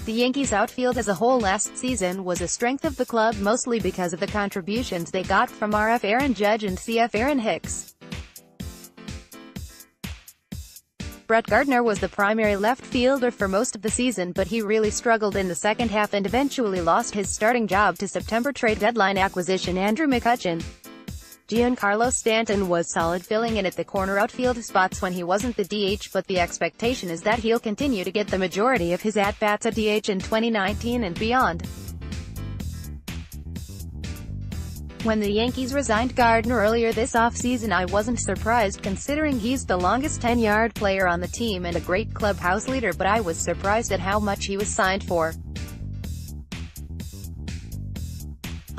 The Yankees' outfield as a whole last season was a strength of the club mostly because of the contributions they got from RF Aaron Judge and CF Aaron Hicks. Gardner was the primary left fielder for most of the season, but he really struggled in the second half and eventually lost his starting job to September trade deadline acquisition Andrew McCutchen. Giancarlo Stanton was solid filling in at the corner outfield spots when he wasn't the DH, but the expectation is that he'll continue to get the majority of his at-bats at DH in 2019 and beyond. When the Yankees resigned Gardner earlier this offseason, I wasn't surprised considering he's the longest tenured player on the team and a great clubhouse leader, but I was surprised at how much he was signed for.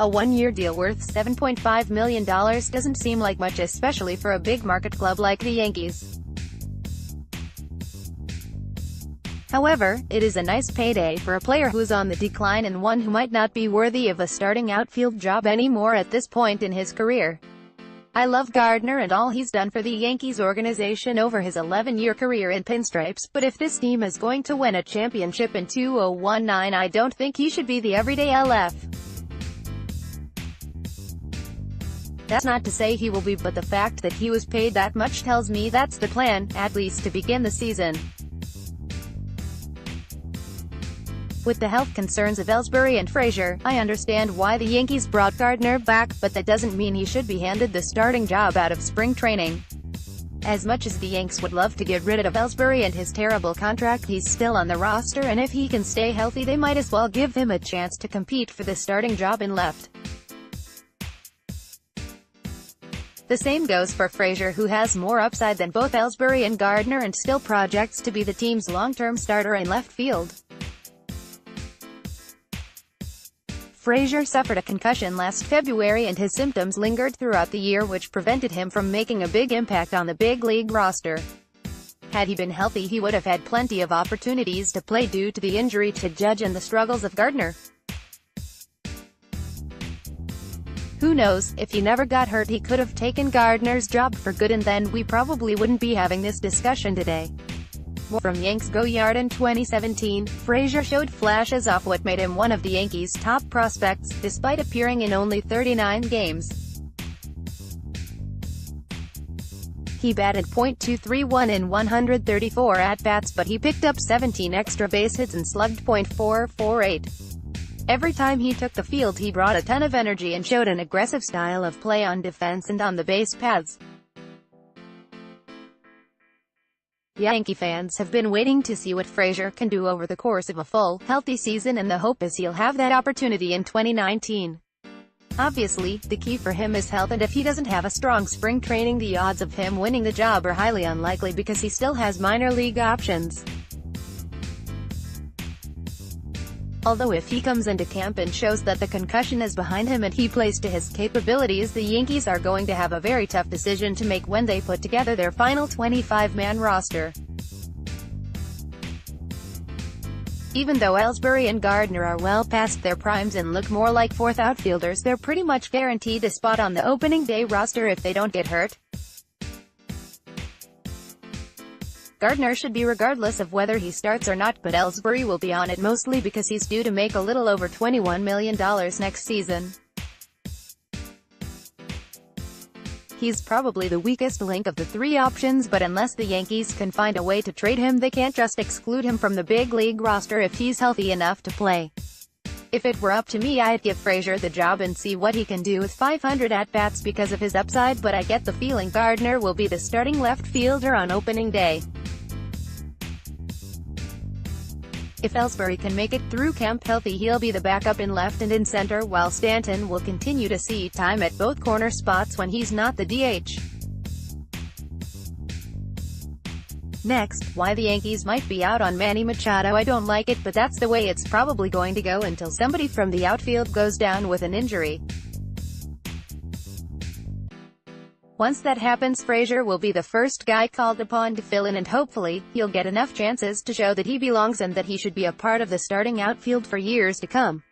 A one-year deal worth $7.5 million doesn't seem like much, especially for a big-market club like the Yankees. However, it is a nice payday for a player who's on the decline and one who might not be worthy of a starting outfield job anymore at this point in his career. I love Gardner and all he's done for the Yankees organization over his 11-year career in pinstripes, but if this team is going to win a championship in 2019, I don't think he should be the everyday LF. That's not to say he will be, but the fact that he was paid that much tells me that's the plan, at least to begin the season. With the health concerns of Ellsbury and Frazier, I understand why the Yankees brought Gardner back, but that doesn't mean he should be handed the starting job out of spring training. As much as the Yanks would love to get rid of Ellsbury and his terrible contract, he's still on the roster, and if he can stay healthy they might as well give him a chance to compete for the starting job in left. The same goes for Frazier, who has more upside than both Ellsbury and Gardner and still projects to be the team's long-term starter in left field. Frazier suffered a concussion last February and his symptoms lingered throughout the year, which prevented him from making a big impact on the big league roster. Had he been healthy, he would have had plenty of opportunities to play due to the injury to Judge and the struggles of Gardner. Who knows, if he never got hurt he could have taken Gardner's job for good and then we probably wouldn't be having this discussion today. More from Yanks Go Yard. In 2017, Frazier showed flashes of what made him one of the Yankees' top prospects, despite appearing in only 39 games. He batted .231 in 134 at-bats, but he picked up 17 extra base hits and slugged .448. Every time he took the field he brought a ton of energy and showed an aggressive style of play on defense and on the base paths. Yankee fans have been waiting to see what Frazier can do over the course of a full, healthy season, and the hope is he'll have that opportunity in 2019. Obviously, the key for him is health, and if he doesn't have a strong spring training the odds of him winning the job are highly unlikely because he still has minor league options. Although if he comes into camp and shows that the concussion is behind him and he plays to his capabilities, the Yankees are going to have a very tough decision to make when they put together their final 25-man roster. Even though Ellsbury and Gardner are well past their primes and look more like fourth outfielders, they're pretty much guaranteed a spot on the opening day roster if they don't get hurt. Gardner should be regardless of whether he starts or not, but Ellsbury will be on it mostly because he's due to make a little over $21 million next season. He's probably the weakest link of the three options, but unless the Yankees can find a way to trade him, they can't just exclude him from the big league roster if he's healthy enough to play. If it were up to me, I'd give Frazier the job and see what he can do with 500 at-bats because of his upside, but I get the feeling Gardner will be the starting left fielder on opening day. If Ellsbury can make it through camp healthy, he'll be the backup in left and in center, while Stanton will continue to see time at both corner spots when he's not the DH. Next, why the Yankees might be out on Manny Machado. I don't like it, but that's the way it's probably going to go until somebody from the outfield goes down with an injury. Once that happens, Frazier will be the first guy called upon to fill in, and hopefully, he'll get enough chances to show that he belongs and that he should be a part of the starting outfield for years to come.